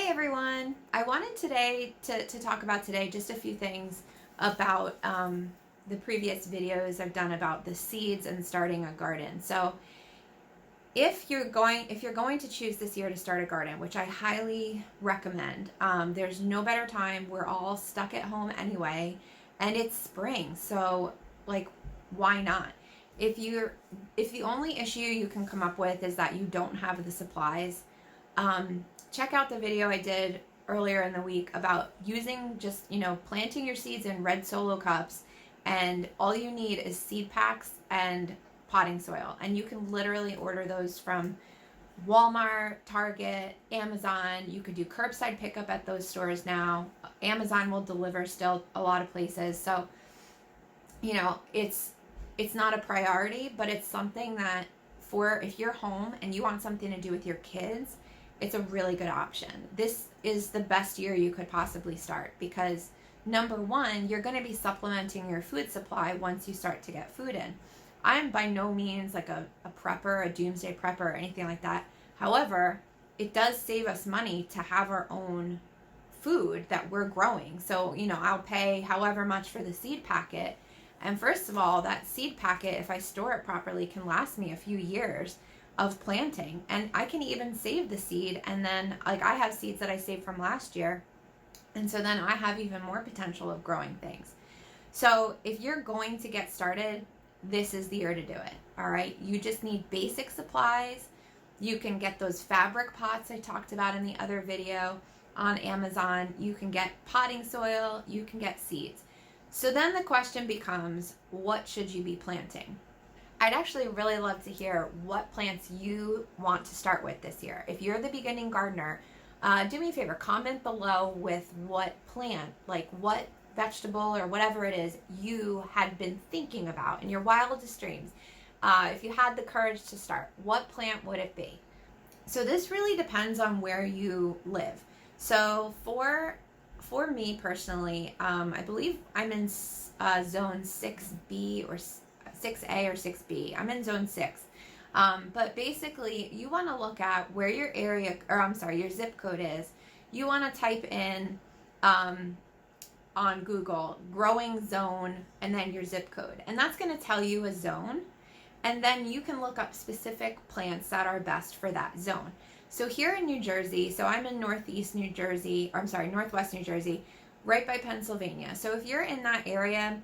Hi everyone! I wanted today to talk about today just a few things about the previous videos I've done about the seeds and starting a garden. So if you're going to choose this year to start a garden, which I highly recommend, there's no better time. We're all stuck at home anyway, and it's spring, so like why not? If the only issue you can come up with is that you don't have the supplies, check out the video I did earlier in the week about using planting your seeds in red solo cups, and all you need is seed packs and potting soil, and you can literally order those from Walmart, Target, Amazon. You could do curbside pickup at those stores now. Amazon will deliver still a lot of places, so it's not a priority, but it's something that if you're home and you want something to do with your kids, it's a really good option. This is the best year you could possibly start because number one, you're going to be supplementing your food supply once you start to get food in. I'm by no means like a prepper, a doomsday prepper or anything like that. However, it does save us money to have our own food that we're growing. So, I'll pay however much for the seed packet. And first of all, that seed packet, if I store it properly, can last me a few years of planting, and I can even save the seed, and then I have seeds that I saved from last year, and so then I have even more potential of growing things. So if you're going to get started, this is the year to do it. All right, you just need basic supplies. You can get those fabric pots I talked about in the other video on Amazon. You can get potting soil, you can get seeds. So then the question becomes, what should you be planting? I'd actually really love to hear what plants you want to start with this year. If you're the beginning gardener, do me a favor, comment below with what plant, like what vegetable or whatever it is you had been thinking about in your wildest dreams. If you had the courage to start, what plant would it be? So this really depends on where you live. So for me personally, I believe I'm in zone 6B or 6A or 6B. I'm in zone 6. But basically, you want to look at where your your zip code is. You want to type in on Google, growing zone, and then your zip code. And that's going to tell you a zone. And then you can look up specific plants that are best for that zone. So here in New Jersey, so I'm in Northwest New Jersey, right by Pennsylvania. So if you're in that area,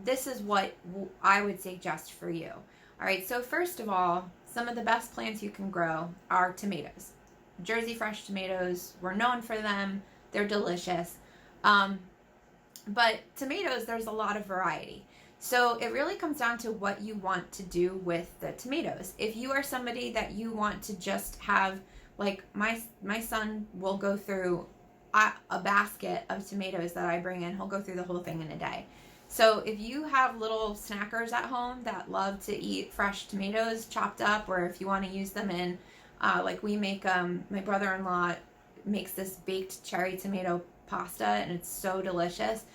this is what I would suggest for you. All right, so first of all, some of the best plants you can grow are tomatoes. Jersey fresh tomatoes, we're known for them. They're delicious. But tomatoes, there's a lot of variety. So it really comes down to what you want to do with the tomatoes. If you are somebody that you want to just have, like my son will go through a basket of tomatoes that I bring in. He'll go through the whole thing in a day. So if you have little snackers at home that love to eat fresh tomatoes chopped up, or if you want to use them in, like we make, my brother-in-law makes this baked cherry tomato pasta, and it's so delicious.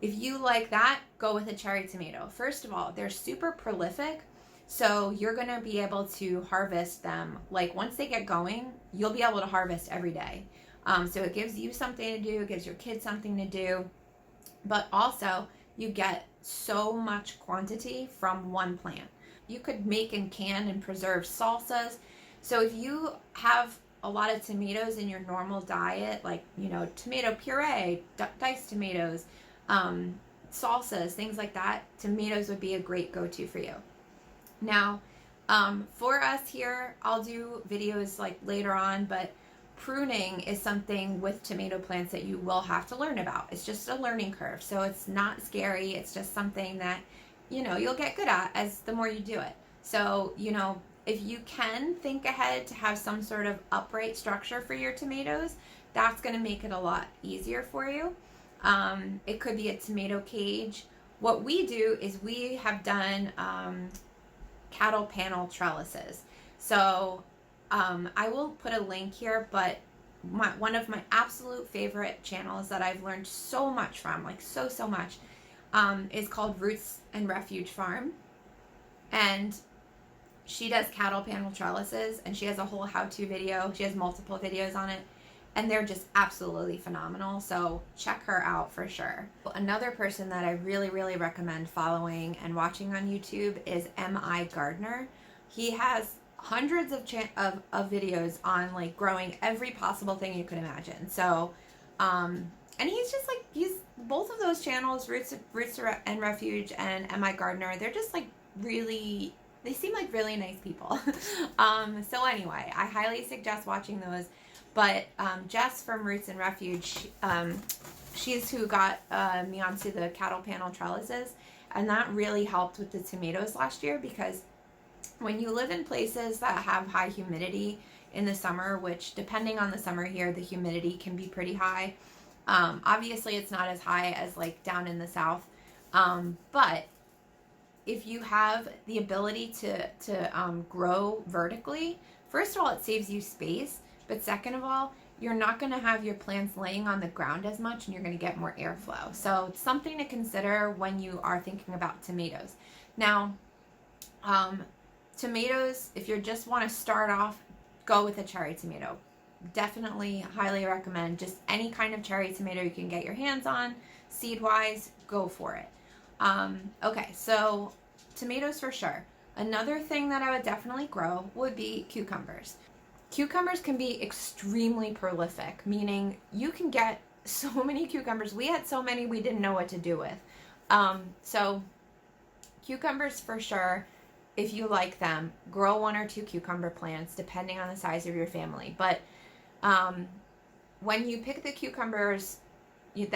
If you like that, go with a cherry tomato. First of all, they're super prolific, so you're going to be able to harvest them. Like once they get going, you'll be able to harvest every day. So it gives you something to do, it gives your kids something to do, but also you get so much quantity from one plant. You could make and can and preserve salsas. So if you have a lot of tomatoes in your normal diet, like, tomato puree, diced tomatoes, salsas, things like that, tomatoes would be a great go-to for you. Now, for us here, I'll do videos like later on, but pruning is something with tomato plants that you will have to learn about. It's just a learning curve. So it's not scary. It's just something that, you'll get good at as the more you do it. So, if you can think ahead to have some sort of upright structure for your tomatoes, that's going to make it a lot easier for you. It could be a tomato cage. What we do is we have done cattle panel trellises. So I will put a link here, but one of my absolute favorite channels that I've learned so much from, like so much, is called Roots and Refuge Farm. And she does cattle panel trellises, and she has a whole how-to video. She has multiple videos on it. and they're just absolutely phenomenal. So check her out for sure. Another person that I really, really recommend following and watching on YouTube is MIGardener. He has hundreds of videos on like growing every possible thing you could imagine. So, and he's just like, he's both of those channels, Roots and Refuge and MIGardener, they're just like really, they seem like really nice people. So anyway, I highly suggest watching those. But Jess from Roots and Refuge, she's who got me onto the cattle panel trellises, and that really helped with the tomatoes last year, because when you live in places that have high humidity in the summer, which depending on the summer here, the humidity can be pretty high. Obviously, it's not as high as like down in the south, but if you have the ability to grow vertically, first of all, it saves you space. But second of all, you're not going to have your plants laying on the ground as much, and you're going to get more airflow. So it's something to consider when you are thinking about tomatoes. Now, tomatoes, if you just want to start off, go with a cherry tomato. Definitely highly recommend just any kind of cherry tomato you can get your hands on. Seed-wise, go for it. Okay, so tomatoes for sure. Another thing that I would definitely grow would be cucumbers. Cucumbers can be extremely prolific, meaning you can get so many cucumbers. We had so many we didn't know what to do with. So cucumbers for sure, if you like them, grow 1 or 2 cucumber plants depending on the size of your family. But when you pick the cucumbers,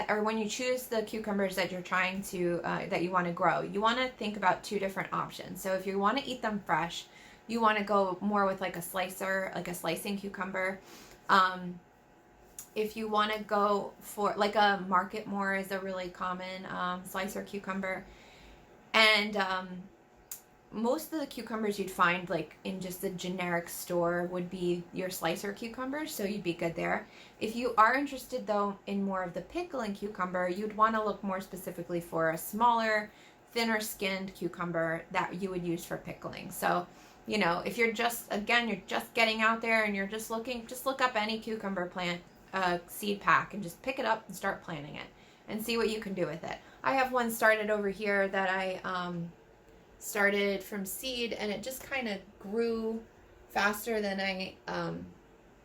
or when you choose the cucumbers that you're trying to, that you want to grow, you want to think about 2 different options. So if you want to eat them fresh, you want to go more with like a slicer, like a slicing cucumber. If you want to go for like a market more is a really common slicer cucumber. And most of the cucumbers you'd find like in just the generic store would be your slicer cucumbers, so you'd be good there. If you are interested though in more of the pickling cucumber, you'd want to look more specifically for a smaller, thinner skinned cucumber that you would use for pickling. So, you know, if you're just, again, you're just getting out there and you're just looking, just look up any cucumber plant seed pack and just pick it up and start planting it and see what you can do with it. I have one started over here that I started from seed, and it just kind of grew faster than I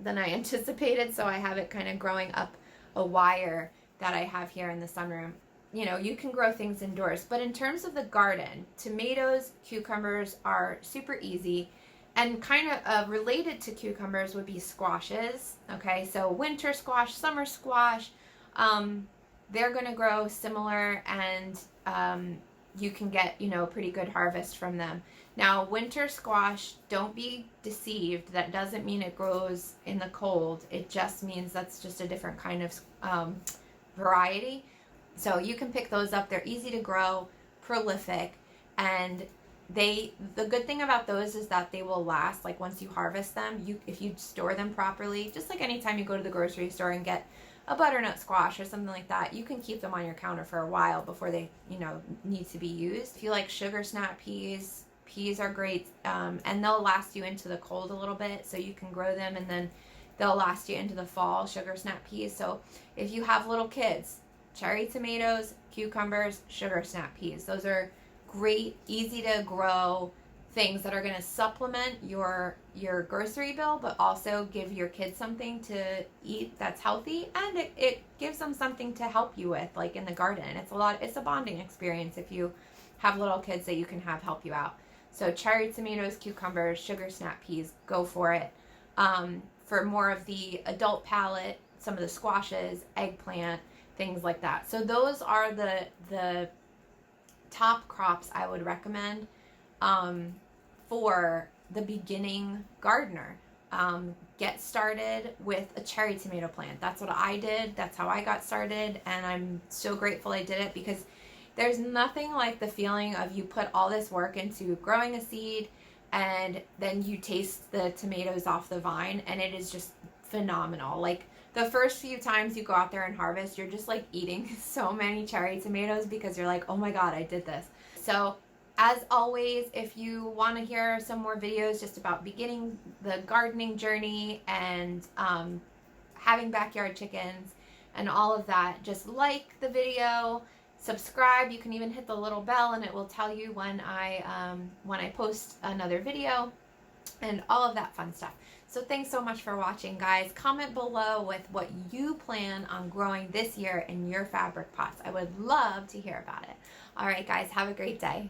anticipated. So I have it kind of growing up a wire that I have here in the sunroom. You know, you can grow things indoors, but in terms of the garden, tomatoes, cucumbers are super easy, and kind of related to cucumbers would be squashes. Okay, so winter squash, summer squash, they're going to grow similar, and you can get, you know, a pretty good harvest from them. Now, winter squash, don't be deceived. That doesn't mean it grows in the cold. It just means that's just a different kind of variety. So you can pick those up. They're easy to grow, prolific, and the good thing about those is that they will last. Like once you harvest them, if you store them properly, just like anytime you go to the grocery store and get a butternut squash or something like that, you can keep them on your counter for a while before they, you know, need to be used. If you like sugar snap peas, peas are great, and they'll last you into the cold a little bit, so you can grow them and then they'll last you into the fall, sugar snap peas. So if you have little kids, cherry tomatoes, cucumbers, sugar snap peas, those are great, easy to grow things that are going to supplement your grocery bill, but also give your kids something to eat that's healthy, and it gives them something to help you with, like in the garden. It's a bonding experience if you have little kids that you can have help you out. So cherry tomatoes, cucumbers, sugar snap peas, go for it. For more of the adult palate, some of the squashes, eggplant, things like that. So those are the top crops I would recommend for the beginning gardener. Get started with a cherry tomato plant. That's what I did. That's how I got started, and I'm so grateful I did it, because there's nothing like the feeling of you put all this work into growing a seed and then you taste the tomatoes off the vine, and it is just phenomenal. Like the first few times you go out there and harvest, you're just like eating so many cherry tomatoes because you're like, oh my God, I did this. So as always, if you want to hear some more videos just about beginning the gardening journey and having backyard chickens and all of that, just like the video, subscribe. You can even hit the little bell and it will tell you when I post another video and all of that fun stuff. So thanks so much for watching, guys. Comment below with what you plan on growing this year in your fabric pots. I would love to hear about it. All right, guys, have a great day.